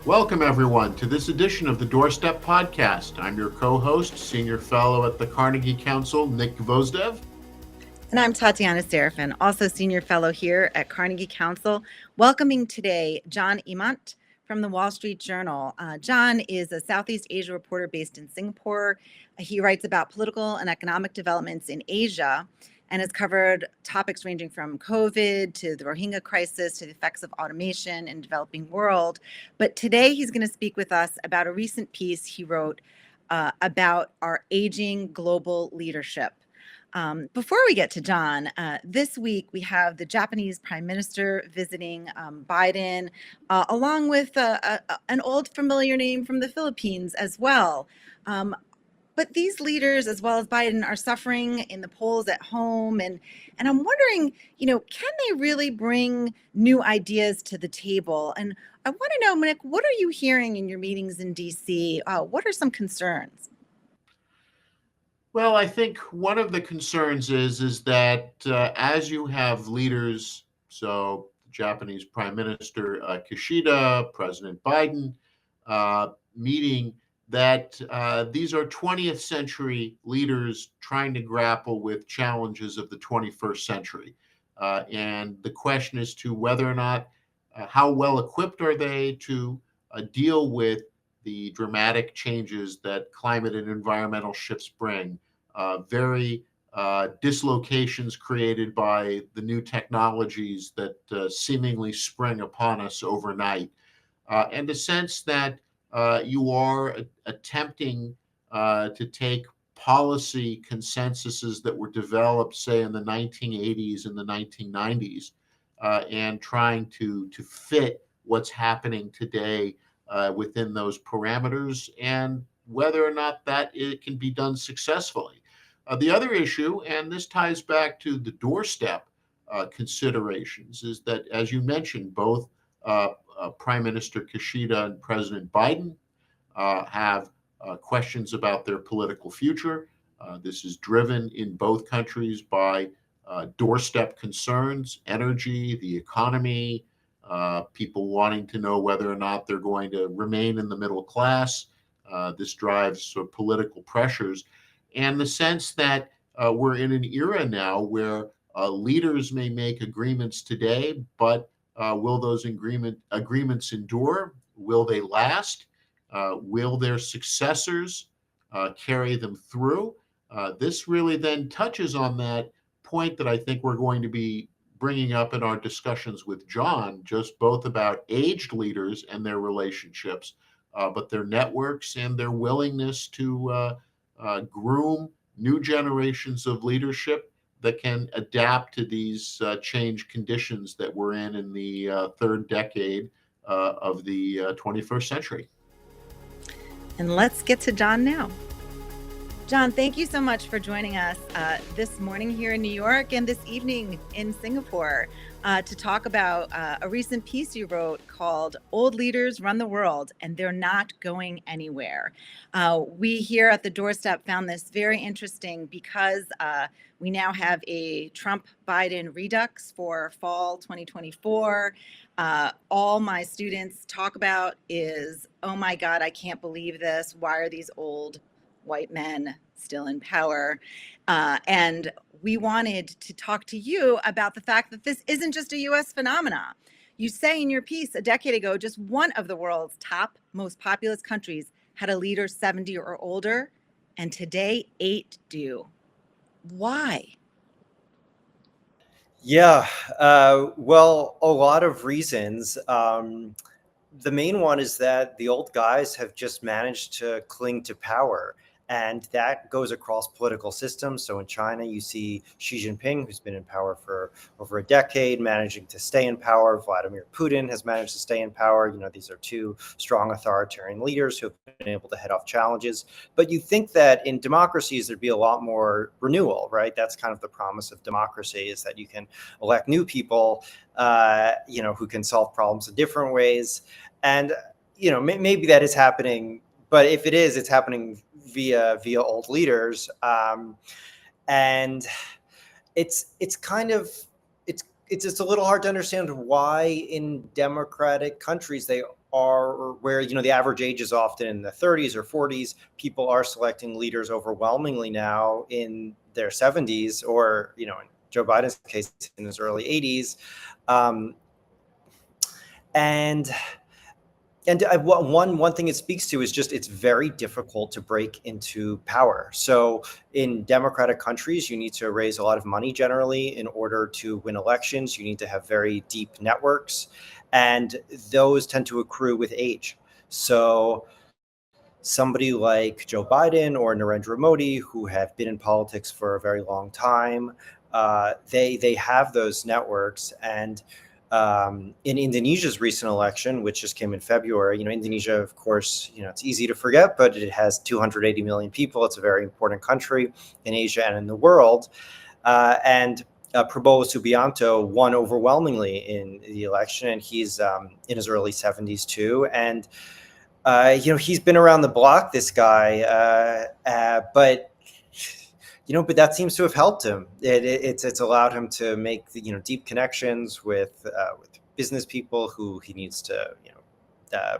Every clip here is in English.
Welcome, everyone, to this edition of the Doorstep podcast. I'm your co-host, Senior Fellow at the Carnegie Council, Nick Gvosdev. And I'm Tatiana Serafin, also Senior Fellow here at Carnegie Council, welcoming today Jon Emont from the Wall Street Journal. Jon is a Southeast Asia reporter based in Singapore. He writes about political and economic developments in Asia and has covered topics ranging from COVID to the Rohingya crisis to the effects of automation in the developing world. But today he's going to speak with us about a recent piece he wrote about our aging global leadership. Before we get to Jon, this week we have the Japanese Prime Minister visiting Biden, along with an old familiar name from the Philippines as well. But these leaders, as well as Biden, are suffering in the polls at home. And I'm wondering, can they really bring new ideas to the table? And I want to know, Nick, what are you hearing in your meetings in D.C.? What are some concerns? Well, I think one of the concerns is that as you have leaders, so the Japanese Prime Minister Kishida, President Biden, meeting, that these are 20th century leaders trying to grapple with challenges of the 21st century. And the question is to whether or not, how well equipped are they to deal with the dramatic changes that climate and environmental shifts bring, very dislocations created by the new technologies that seemingly spring upon us overnight, and the sense that you are attempting to take policy consensuses that were developed, say, in the 1980s and the 1990s, and trying to fit what's happening today within those parameters, and whether or not that it can be done successfully. The other issue, and this ties back to the doorstep considerations, is that, as you mentioned, both Prime Minister Kishida and President Biden have questions about their political future. This is driven in both countries by doorstep concerns, energy, the economy, people wanting to know whether or not they're going to remain in the middle class. This drives sort of political pressures, and the sense that we're in an era now where leaders may make agreements today, but will those agreements endure? Will they last? Will their successors carry them through? This really then touches on that point that I think we're going to be bringing up in our discussions with Jon, just both about aged leaders and their relationships, but their networks and their willingness to groom new generations of leadership that can adapt to these changed conditions that we're in the third decade of the 21st century. And let's get to Jon now. Jon, thank you so much for joining us this morning here in New York and this evening in Singapore to talk about a recent piece you wrote called Old Leaders Run the World, and They're Not Going Anywhere. We here at the Doorstep found this very interesting because we now have a Trump-Biden redux for fall 2024. All my students talk about is, oh my God, I can't believe this. Why are these old white men still in power? And we wanted to talk to you about the fact that this isn't just a US phenomena. You say in your piece a decade ago, just one of the world's top most populous countries had a leader 70 or older, and today 8 do. Why? Yeah, well, a lot of reasons. The main one is that the old guys have just managed to cling to power. And that goes across political systems. So in China, you see Xi Jinping, who's been in power for over a decade, managing to stay in power. Vladimir Putin has managed to stay in power. These are two strong authoritarian leaders who have been able to head off challenges. But you think that in democracies, there'd be a lot more renewal, right? That's kind of the promise of democracy, is that you can elect new people, who can solve problems in different ways. And, maybe that is happening. But if it is, it's happening via old leaders, and it's just a little hard to understand why in democratic countries they are where, the average age is often in the 30s or 40s. People are selecting leaders overwhelmingly now in their 70s, or, in Joe Biden's case, in his early 80s. Um, and one thing it speaks to is just it's very difficult to break into power. So in democratic countries, you need to raise a lot of money generally in order to win elections. You need to have very deep networks, and those tend to accrue with age. So somebody like Joe Biden or Narendra Modi, who have been in politics for a very long time, they have those networks. And in Indonesia's recent election, which just came in February, Indonesia, of course, it's easy to forget, but it has 280 million people. It's a very important country in Asia and in the world. And Prabowo Subianto won overwhelmingly in the election, and he's in his early 70s too. And he's been around the block, this guy, but that seems to have helped him. It's allowed him to make deep connections with business people who he needs to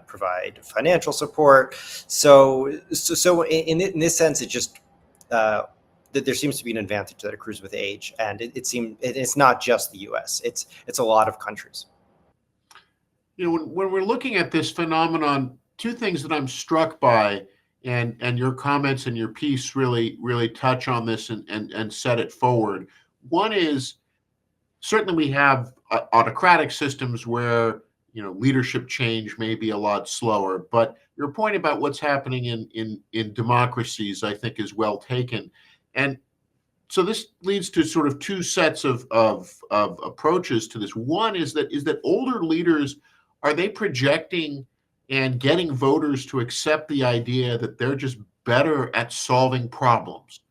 provide financial support. So in this sense, it just that there seems to be an advantage that accrues with age, and it's not just the U.S. It's a lot of countries. When we're looking at this phenomenon, two things that I'm struck by, and your comments and your piece really touch on this and set it forward. One is, certainly we have autocratic systems where leadership change may be a lot slower, but your point about what's happening in democracies, I think, is well taken. And so this leads to sort of two sets of approaches to this. One is that older leaders, are they projecting and getting voters to accept the idea that they're just better at solving problems?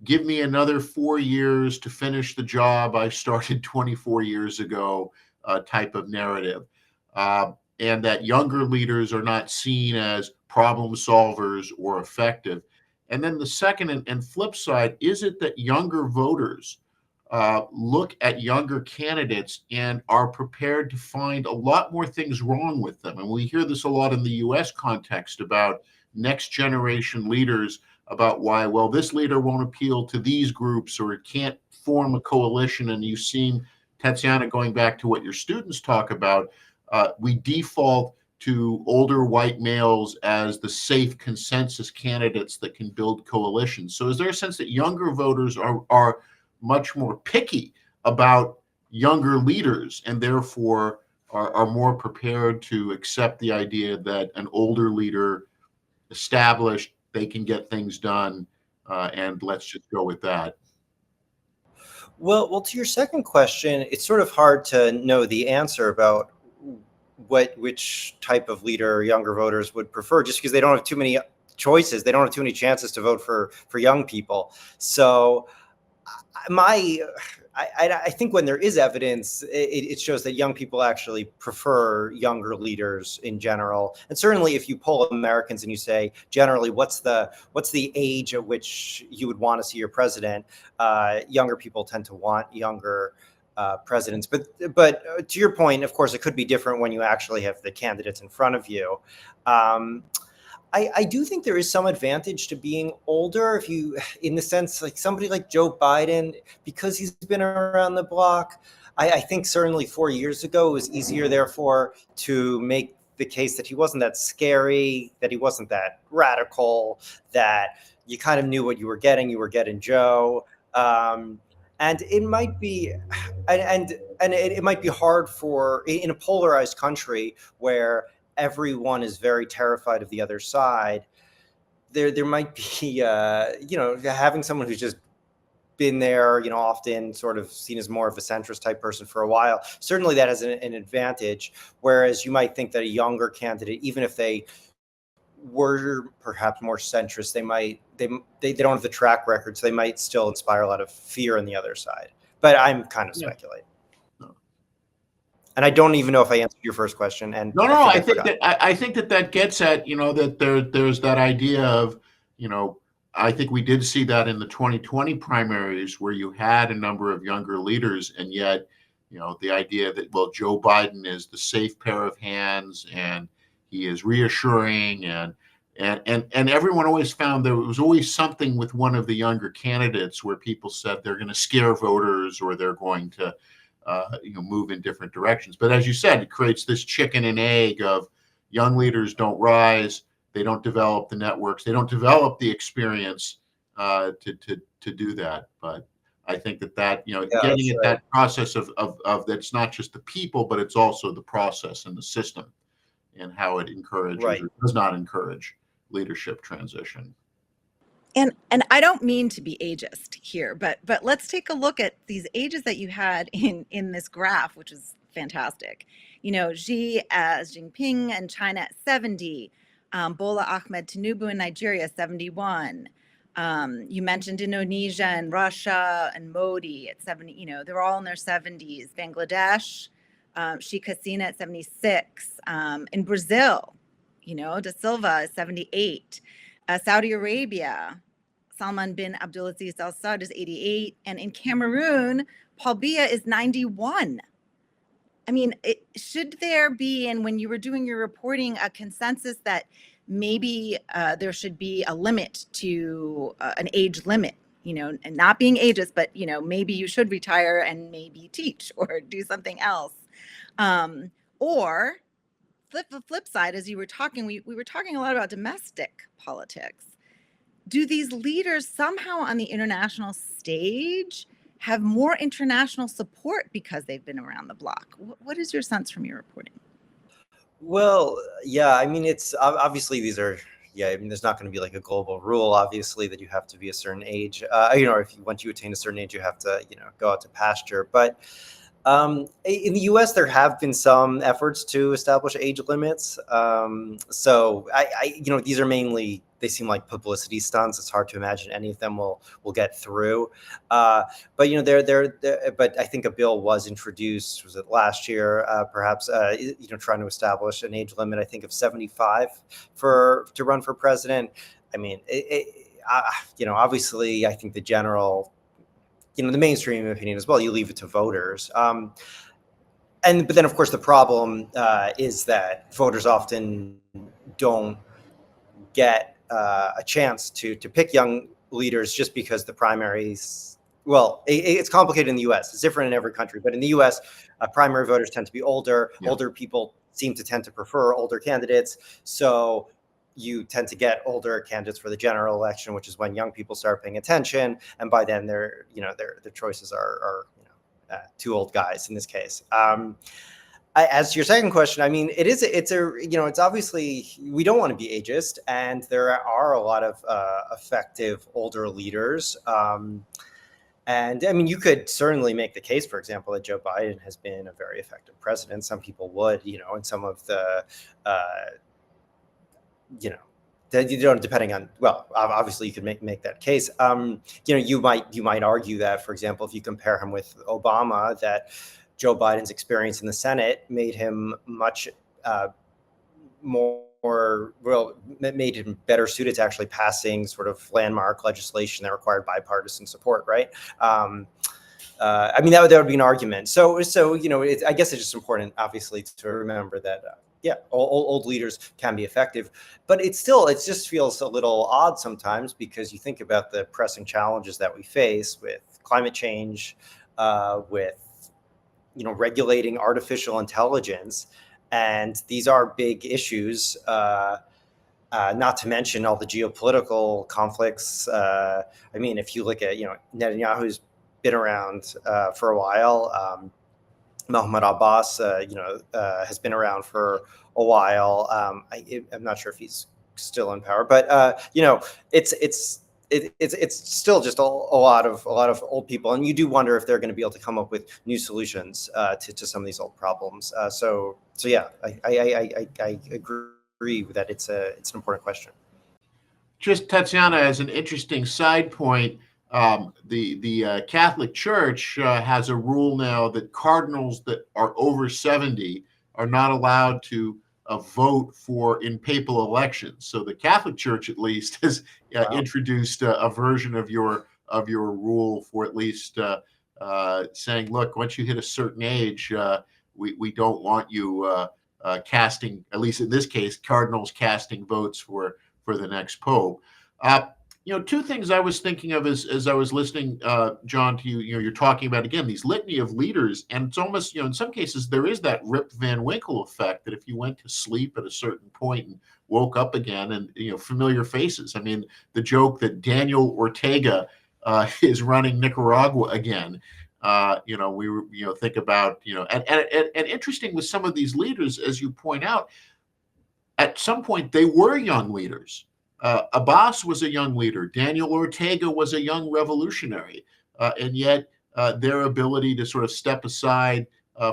Give me another 4 years to finish the job I started 24 years ago, type of narrative. And that younger leaders are not seen as problem solvers or effective. And then the second and flip side, is it that younger voters look at younger candidates and are prepared to find a lot more things wrong with them? And we hear this a lot in the US context about next generation leaders, about why, well, this leader won't appeal to these groups, or it can't form a coalition. And you've seen, Tatiana, going back to what your students talk about, we default to older white males as the safe consensus candidates that can build coalitions. So is there a sense that younger voters are much more picky about younger leaders, and therefore are more prepared to accept the idea that an older leader, established, they can get things done, and let's just go with that? Well, to your second question, it's sort of hard to know the answer about which type of leader younger voters would prefer, just because they don't have too many choices. They don't have too many chances to vote for young people. So I think when there is evidence, it shows that young people actually prefer younger leaders in general. And certainly, if you poll Americans and you say, generally, what's the age at which you would want to see your president, younger people tend to want younger presidents. But to your point, of course, it could be different when you actually have the candidates in front of you. I do think there is some advantage to being older, if you, in the sense, like somebody like Joe Biden, because he's been around the block. I think certainly 4 years ago it was easier, therefore, to make the case that he wasn't that scary, that he wasn't that radical, that you kind of knew what you were getting. You were getting Joe. And it might be, and it might be hard for, in a polarized country where everyone is very terrified of the other side, there might be, having someone who's just been there, often sort of seen as more of a centrist type person for a while. Certainly that has an advantage. Whereas you might think that a younger candidate, even if they were perhaps more centrist, they don't have the track record, so they might still inspire a lot of fear on the other side. But I'm kind of speculating. And I don't even know if I answered your first question. And no, I think that gets at, that there's that idea of, I think we did see that in the 2020 primaries, where you had a number of younger leaders, and yet The idea that, well, Joe Biden is the safe pair of hands and he is reassuring, and everyone always found there was always something with one of the younger candidates where people said they're going to scare voters or they're going to move in different directions. But as you said, it creates this chicken and egg of young leaders don't rise, they don't develop the networks, they don't develop the experience to do that. But I think that Yeah, getting that's at right. that process of that's not just the people, but it's also the process and the system and how it encourages Right. or does not encourage leadership transition. And I don't mean to be ageist here, but let's take a look at these ages that you had in this graph, which is fantastic. Xi as Jinping and China at 70, Bola Ahmed Tinubu in Nigeria 71. You mentioned Indonesia and Russia and Modi at 70. They're all in their 70s. Bangladesh, Sheikh Hasina at 76. In Brazil, Da Silva is 78. Saudi Arabia, Salman bin Abdulaziz Al Saud is 88. And in Cameroon, Paul Biya is 91. I mean, should there be, and when you were doing your reporting, a consensus that maybe there should be a limit to an age limit, and not being ageist, but, maybe you should retire and maybe teach or do something else. Or the flip side, as you were talking, we were talking a lot about domestic politics. Do these leaders somehow on the international stage have more international support because they've been around the block? What is your sense from your reporting? Well, yeah, I mean, it's obviously these are, yeah, I mean, there's not going to be like a global rule, obviously, that you have to be a certain age. If once you attain a certain age, you have to, go out to pasture. But in the U.S., there have been some efforts to establish age limits. So these are mainly, they seem like publicity stunts. It's hard to imagine any of them will get through. But but I think a bill was introduced. Was it last year? Perhaps trying to establish an age limit. I think of 75 to run for president. I mean, obviously, I think the general, the mainstream opinion as well, you leave it to voters. But then, of course, the problem is that voters often don't get a chance to pick young leaders just because the primaries. Well, it's complicated in the U.S. It's different in every country, but in the U.S., primary voters tend to be older. Yeah. Older people seem to tend to prefer older candidates. So you tend to get older candidates for the general election, which is when young people start paying attention, and by then their choices are two old guys in this case. As to your second question, I mean, it's obviously, we don't want to be ageist, and there are a lot of effective older leaders. And I mean, you could certainly make the case, for example, that Joe Biden has been a very effective president. Some people would, and some of the, depending on, well, obviously you could make that case. You might argue that, for example, if you compare him with Obama, that Joe Biden's experience in the Senate made him much made him better suited to actually passing sort of landmark legislation that required bipartisan support, right? I mean, that would be an argument. So I guess it's just important, obviously, to remember that old leaders can be effective, but it just feels a little odd sometimes, because you think about the pressing challenges that we face with climate change, with regulating artificial intelligence, and these are big issues. Not to mention all the geopolitical conflicts. I mean, if you look at Netanyahu's been around for a while. Mahmoud Abbas, has been around for a while. I'm not sure if he's still in power, but it's still just a lot of old people, and you do wonder if they're going to be able to come up with new solutions to some of these old problems. So yeah, I agree that it's an important question. Just Tatiana, as an interesting side point, the Catholic Church has a rule now that cardinals that are over 70 are not allowed to vote in papal elections. So the Catholic Church, at least, has introduced a version of your rule for at least saying, look, once you hit a certain age, we don't want you casting, at least in this case, cardinals casting votes for the next pope. Two things I was thinking of as I was listening, John, to you. You're talking about again these litany of leaders, and it's almost, in some cases there is that Rip Van Winkle effect that if you went to sleep at a certain point and woke up again, and familiar faces. I mean, the joke that Daniel Ortega is running Nicaragua again. We think about and interesting with some of these leaders, as you point out, at some point they were young leaders. Abbas was a young leader. Daniel Ortega was a young revolutionary, and yet their ability to sort of step aside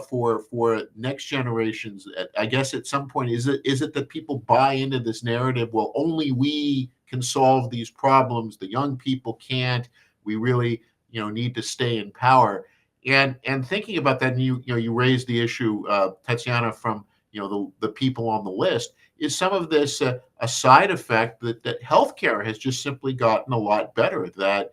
for next generations. I guess at some point, is it that people buy into this narrative? Well, only we can solve these problems. The young people can't. We really need to stay in power. And thinking about that, and you raised the issue, Tatiana, from the people on the list. Is some of this a side effect that healthcare has just simply gotten a lot better? That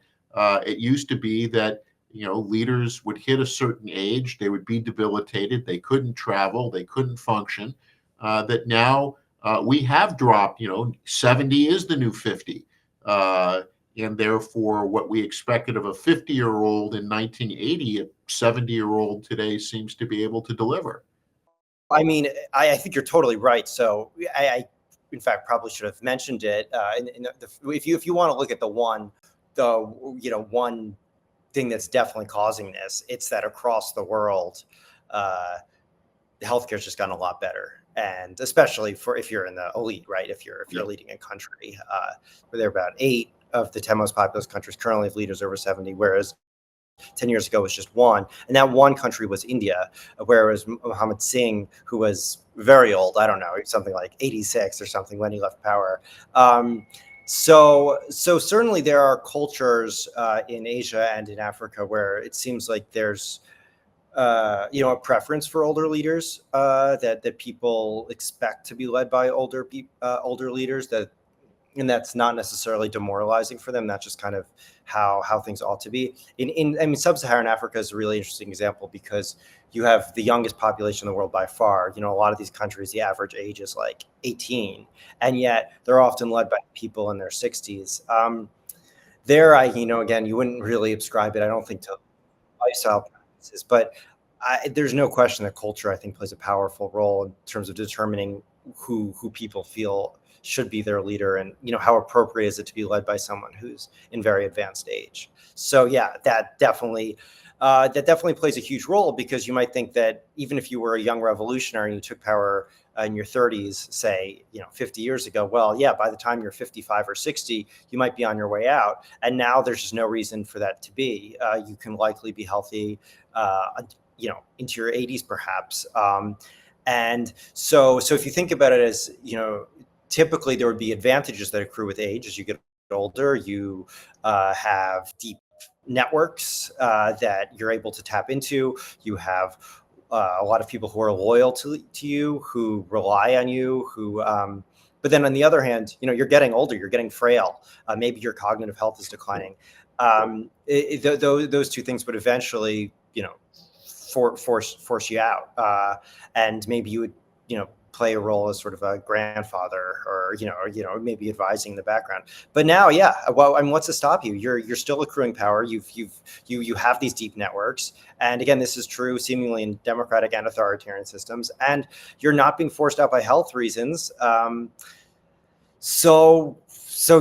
it used to be that leaders would hit a certain age, they would be debilitated, they couldn't travel, they couldn't function. That now we have dropped. 70 is the new 50, and therefore what we expected of a 50-year-old in 1980, a 70-year-old today seems to be able to deliver. I mean, I think you're totally right. So I in fact, probably should have mentioned it. If you want to look at the one thing that's definitely causing this, it's that across the world, healthcare's just gotten a lot better, and especially for if you're in the elite, right? If you're leading a country, where there are about 8 of the 10 most populous countries currently have leaders over 70, whereas 10 years ago was just one, and that one country was India, where it was Mohammed Singh, who was very old. I don't know, something like 86 or something when he left power. So certainly there are cultures in Asia and in Africa where it seems like there's a preference for older leaders, that people expect to be led by older leaders, and that's not necessarily demoralizing for them. That's just kind of how things ought to be. Sub-Saharan Africa is a really interesting example because you have the youngest population in the world by far. A lot of these countries, the average age is like 18, and yet they're often led by people in their 60s. Again, you wouldn't really ascribe it, I don't think, to lifestyle practices, but there's no question that culture, I think, plays a powerful role in terms of determining who people feel should be their leader, and how appropriate is it to be led by someone who's in very advanced age. So yeah, that definitely plays a huge role, because you might think that even if you were a young revolutionary and you took power in your 30s, say 50 years ago, well, yeah, by the time you're 55 or 60, you might be on your way out, and now there's just no reason for that to be. You can likely be healthy into your 80s perhaps, and so if you think about it as typically there would be advantages that accrue with age. As you get older, you have deep networks that you're able to tap into. You have a lot of people who are loyal to you, who rely on you, but then on the other hand, you're getting older, you're getting frail. Maybe your cognitive health is declining. Those two things would eventually, force you out, and maybe you would, play a role as sort of a grandfather, or maybe advising in the background. But now, yeah, well, what's to stop you? You're still accruing power. You have these deep networks, and again, this is true seemingly in democratic and authoritarian systems, and you're not being forced out by health reasons. So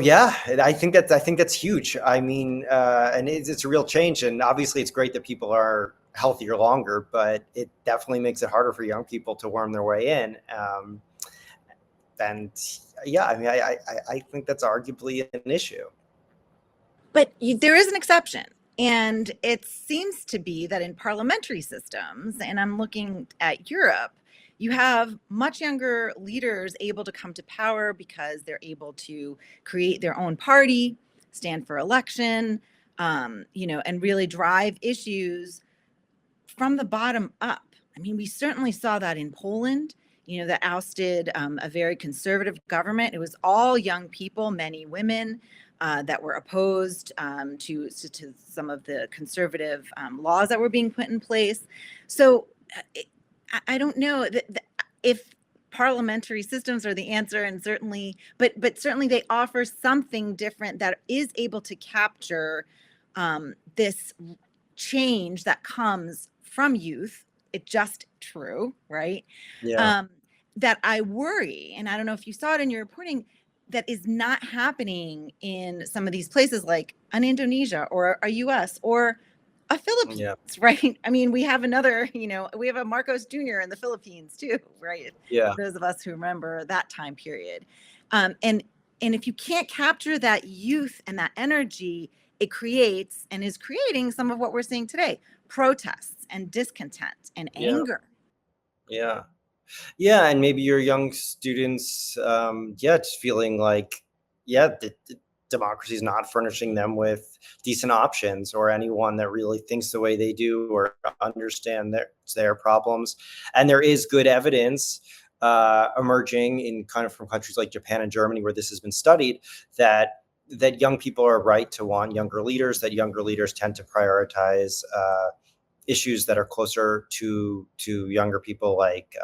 yeah, I think that's huge. And it's a real change, and obviously it's great that people are healthier longer, but it definitely makes it harder for young people to worm their way in. And yeah, I think that's arguably an issue. But there is an exception. And it seems to be that in parliamentary systems, and I'm looking at Europe, you have much younger leaders able to come to power because they're able to create their own party, stand for election, and really drive issues from the bottom up. We certainly saw that in Poland, that ousted a very conservative government. It was all young people, many women. that were opposed to some of the conservative laws that were being put in place. So I don't know if parliamentary systems are the answer, and certainly, but certainly they offer something different that is able to capture this change that comes from youth. It's just true, right? Yeah. That I worry, and I don't know if you saw it in your reporting, that is not happening in some of these places like an Indonesia or a US or a Philippines, Yeah. right? I mean, we have another, we have a Marcos Jr. in the Philippines too, right? Yeah. Those of us who remember that time period. And if you can't capture that youth and that energy, it creates and is creating some of what we're seeing today: protests and discontent and Yeah. anger. Yeah. Yeah, and maybe your young students, just feeling like, the democracy is not furnishing them with decent options, or anyone that really thinks the way they do or understand their problems. And there is good evidence emerging in kind of from countries like Japan and Germany, where this has been studied, that young people are right to want younger leaders, that younger leaders tend to prioritize issues that are closer to younger people, like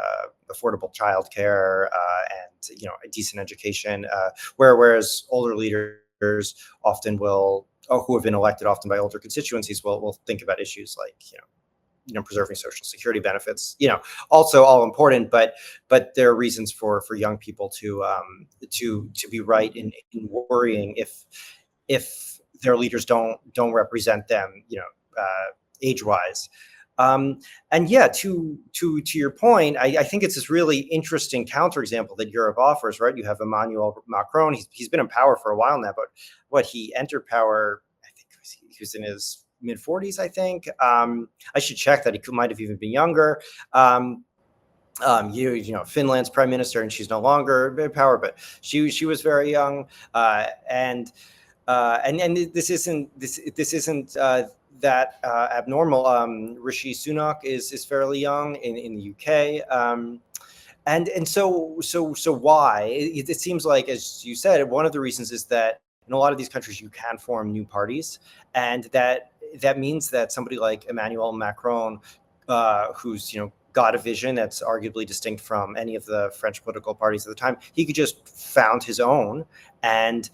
affordable childcare and a decent education. Whereas older leaders often will, or who have been elected often by older constituencies, will think about issues like preserving social security benefits. Also all important, but there are reasons for young people to be right in worrying if their leaders don't represent them, age-wise. And yeah, to your point, I think it's this really interesting counterexample that Europe offers, right? You have Emmanuel Macron. He's been in power for a while now, but he entered power, I think he was in his mid-40s, I think. I should check that. He might have even been younger. Finland's prime minister, and she's no longer in power, but she was very young. And this isn't that abnormal. Rishi Sunak is fairly young in the UK. And so why? It seems like, as you said, one of the reasons is that in a lot of these countries you can form new parties, and that means that somebody like Emmanuel Macron, who's got a vision that's arguably distinct from any of the French political parties at the time, he could just found his own and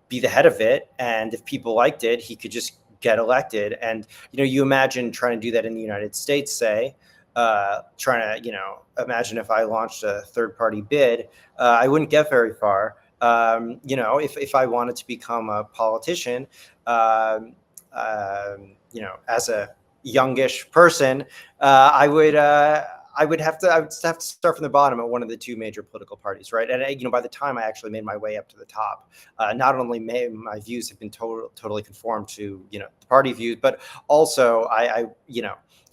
be the head of it. And if people liked it, he could just get elected. And you imagine trying to do that in the United States, say, trying to imagine if I launched a third party bid, I wouldn't get very far. If I wanted to become a politician, as a youngish person, I would have to start from the bottom at one of the two major political parties, right? And by the time I actually made my way up to the top, not only my views have been totally conformed to the party views, but also I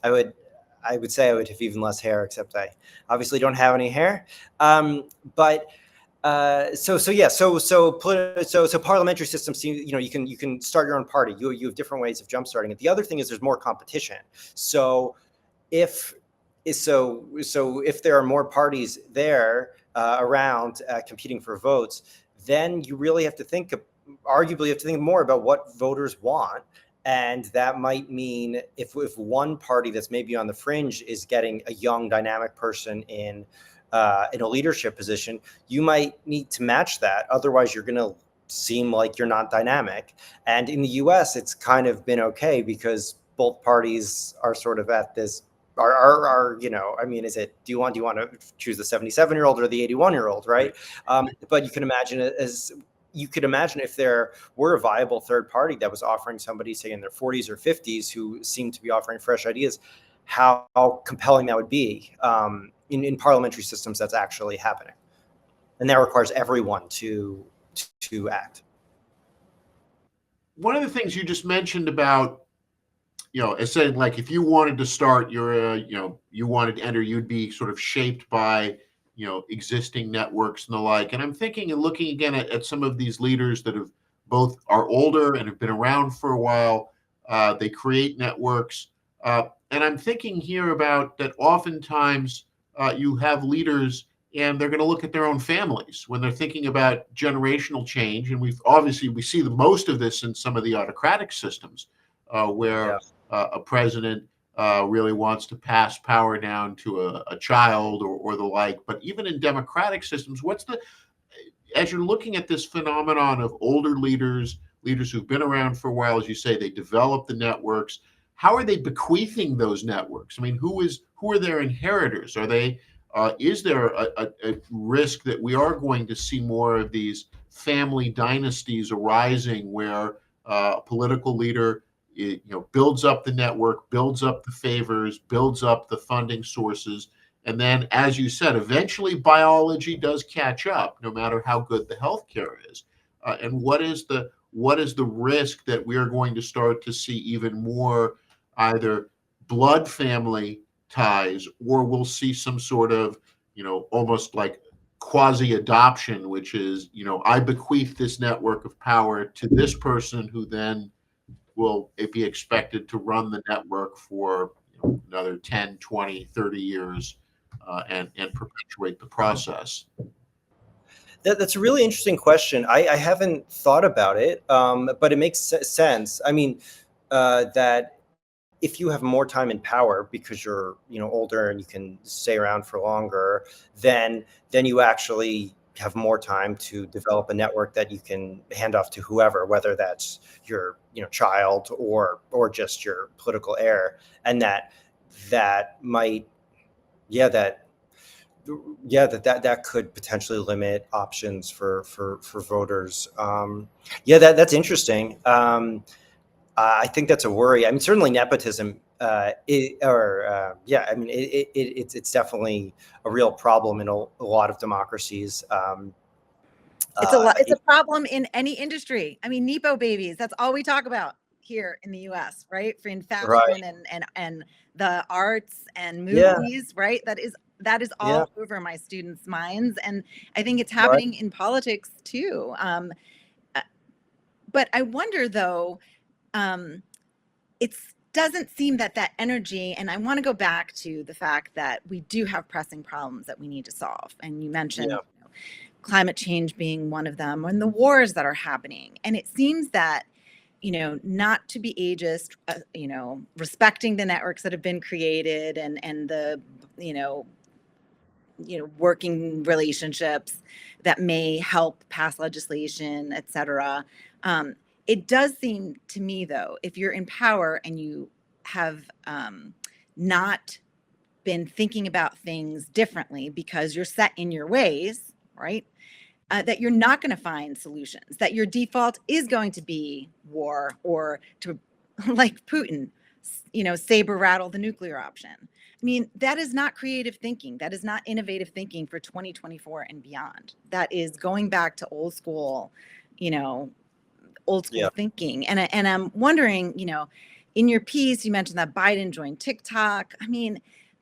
would say I would have even less hair, except I obviously don't have any hair. But parliamentary systems seem, you can start your own party. You have different ways of jump starting it. The other thing is there's more competition. So if there are more parties there around competing for votes, then you really have to arguably have to think more about what voters want. And that might mean if one party that's maybe on the fringe is getting a young, dynamic person in a leadership position, you might need to match that. Otherwise, you're going to seem like you're not dynamic. And in the US, it's kind of been okay because both parties are sort of at this is it, do you want to choose the 77-year-old or the 81-year-old, right? But you can imagine if there were a viable third party that was offering somebody, say, in their 40s or 50s who seemed to be offering fresh ideas, how compelling that would be. In parliamentary systems, that's actually happening, and that requires everyone to act. One of the things you just mentioned about, as saying, like, if you wanted to start you wanted to enter, you'd be sort of shaped by, existing networks and the like. And I'm thinking and looking again at some of these leaders that both are older and have been around for a while. They create networks. And I'm thinking here about that oftentimes you have leaders and they're going to look at their own families when they're thinking about generational change. And we see the most of this in some of the autocratic systems, where a president really wants to pass power down to a child or the like. But even in democratic systems, as you're looking at this phenomenon of older leaders who've been around for a while, as you say, they develop the networks. How are they bequeathing those networks? I mean, who are their inheritors? Is there a risk that we are going to see more of these family dynasties arising, where a political leader, builds up the network, builds up the favors, builds up the funding sources, and then, as you said, eventually biology does catch up, no matter how good the healthcare is. And what is the risk that we are going to start to see even more either blood family ties, or we'll see some sort of, almost like quasi adoption, which is, I bequeath this network of power to this person who then will be expected to run the network for another 10, 20, 30 years, and perpetuate the process. That's a really interesting question. I haven't thought about it, but it makes sense. I mean, that if you have more time in power because you're older and you can stay around for longer, then you actually have more time to develop a network that you can hand off to whoever, whether that's your child or just your political heir, and that might that could potentially limit options for voters. That's interesting. I think that's a worry. I mean, certainly nepotism, it's definitely a real problem in a lot of democracies. It's a problem in any industry. I mean, Nepo babies, that's all we talk about here in the US, right? For in fashion, right. and the arts and movies, right? That is all over my students' minds. And I think it's happening in politics too. But I wonder though, it doesn't seem that energy, and I want to go back to the fact that we do have pressing problems that we need to solve. And you mentioned climate change being one of them, and the wars that are happening. And it seems that, not to be ageist, respecting the networks that have been created and the, working relationships that may help pass legislation, et cetera. It does seem to me, though, if you're in power and you have not been thinking about things differently because you're set in your ways, right? That you're not going to find solutions, that your default is going to be war, or to, like Putin, saber rattle the nuclear option. I mean, that is not creative thinking. That is not innovative thinking for 2024 and beyond. That is going back to old school thinking. And I'm wondering, in your piece, you mentioned that Biden joined TikTok. I mean,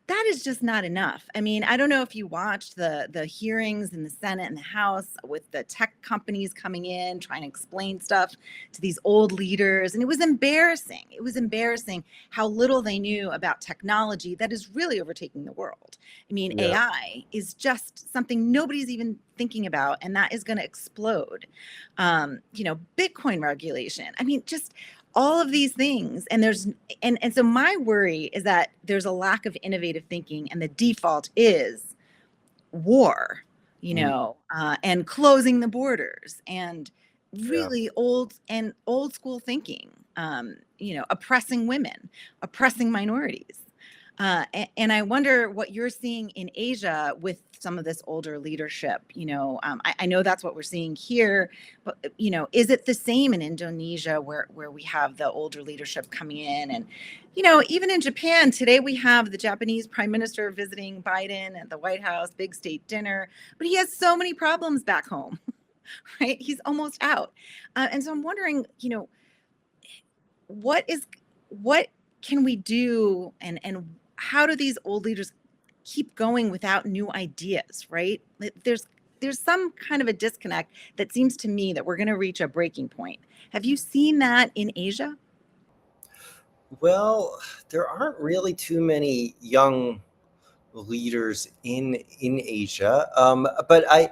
that is just not enough. I mean, I don't know if you watched the hearings in the Senate and the House with the tech companies coming in, trying to explain stuff to these old leaders. And it was embarrassing. It was embarrassing how little they knew about technology that is really overtaking the world. I mean, AI is just something nobody's even thinking about, and that is going to explode. Bitcoin regulation. I mean, just all of these things. And and so my worry is that there's a lack of innovative thinking, and the default is war, and closing the borders, and really old school thinking, oppressing women, oppressing minorities. And I wonder what you're seeing in Asia with some of this older leadership. I know that's what we're seeing here, but is it the same in Indonesia, where we have the older leadership coming in? And even in Japan today, we have the Japanese prime minister visiting Biden at the White House, big state dinner, but he has so many problems back home, right? He's almost out, and so I'm wondering, what can we do, and how do these old leaders keep going without new ideas, right? There's some kind of a disconnect that seems to me that we're going to reach a breaking point. Have you seen that in Asia? Well, there aren't really too many young leaders in Asia. But I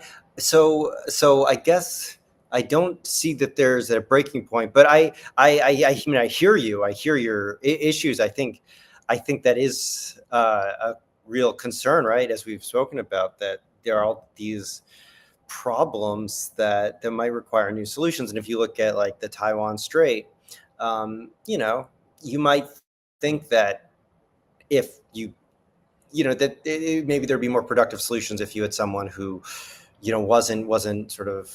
guess I don't see that there's a breaking point. But I mean, I hear you. I hear your issues. I think that is a real concern, right? As we've spoken about, that there are all these problems that might require new solutions. And if you look at like the Taiwan Strait, you might think that if that maybe there'd be more productive solutions if you had someone who, wasn't sort of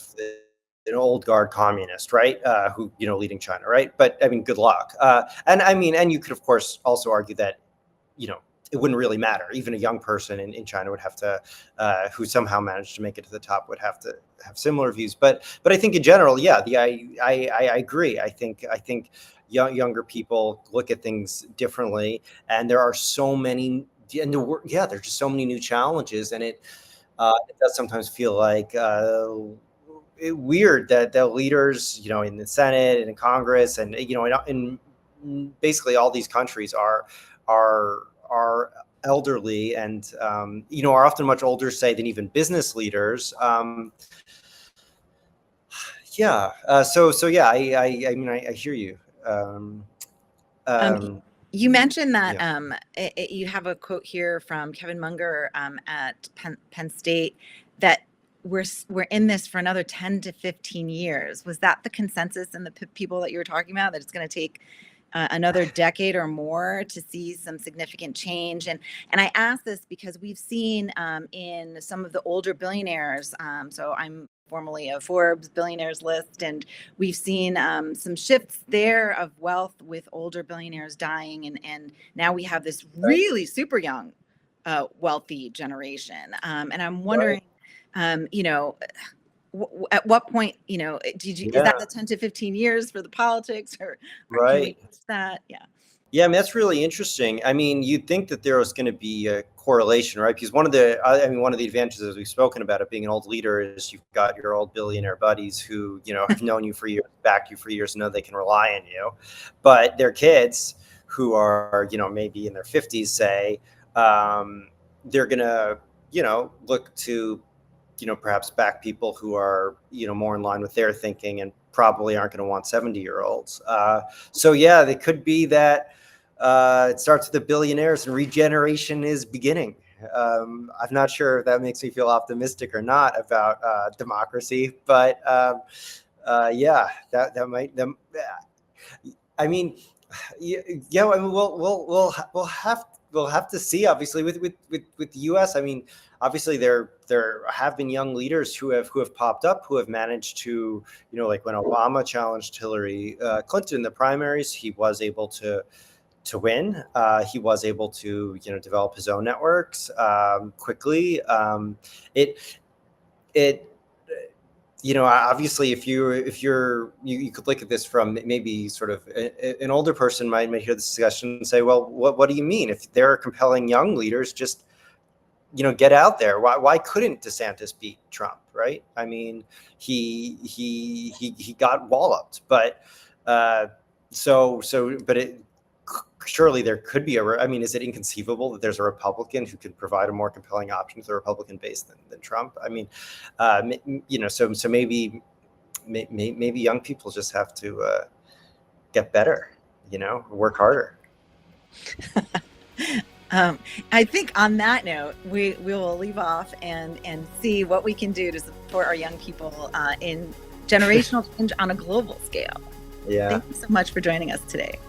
an old guard communist, right? Who, leading China, right? But I mean, good luck. And you could of course also argue that, it wouldn't really matter. Even a young person in China would have to, who somehow managed to make it to the top, would have to have similar views. But I think in general, yeah, I agree. I think younger people look at things differently, and there are so many, there's just so many new challenges, and it does sometimes feel like weird that the leaders, in the Senate and in Congress, and in basically all these countries are elderly and are often much older, say, than even business leaders. Yeah. So yeah, I mean, I hear you. You mentioned that Yeah. you have a quote here from Kevin Munger at Penn State that we're in this for another 10 to 15 years. Was that the consensus and the people that you were talking about, that it's going to take another decade or more to see some significant change? And I ask this because we've seen in some of the older billionaires, so I'm formerly a Forbes billionaires list, and we've seen some shifts there of wealth with older billionaires dying, and now we have this really super young wealthy generation, and I'm wondering, at what point, is that the 10 to 15 years for the politics, or can we push that? Yeah, I mean, that's really interesting. I mean, you'd think that there was going to be a correlation, right? Because one of the advantages, as we've spoken about it, being an old leader, is you've got your old billionaire buddies who, have known you for years, backed you for years, know they can rely on you. But their kids, who are, maybe in their 50s, say, they're going to, look to, perhaps back people who are, more in line with their thinking, and probably aren't going to want 70-year-olds. So yeah, it could be that it starts with the billionaires and regeneration is beginning. I'm not sure if that makes me feel optimistic or not about democracy, but yeah, that might. I mean, yeah. I mean, we'll have to see. Obviously, with the U.S. I mean, obviously there have been young leaders who have popped up, who have managed to, like when Obama challenged Hillary Clinton in the primaries, he was able to win. He was able to, develop his own networks quickly. Obviously, if you could look at this from maybe sort of an older person might hear this discussion and say, well, what do you mean? If there are compelling young leaders, just get out there. Why couldn't DeSantis beat Trump? Right? I mean, he got walloped, but surely there could be is it inconceivable that there's a Republican who could provide a more compelling option to the Republican base than Trump? I mean, so maybe young people just have to get better, work harder. I think on that note, we will leave off and see what we can do to support our young people in generational change on a global scale. Yeah. Thank you so much for joining us today.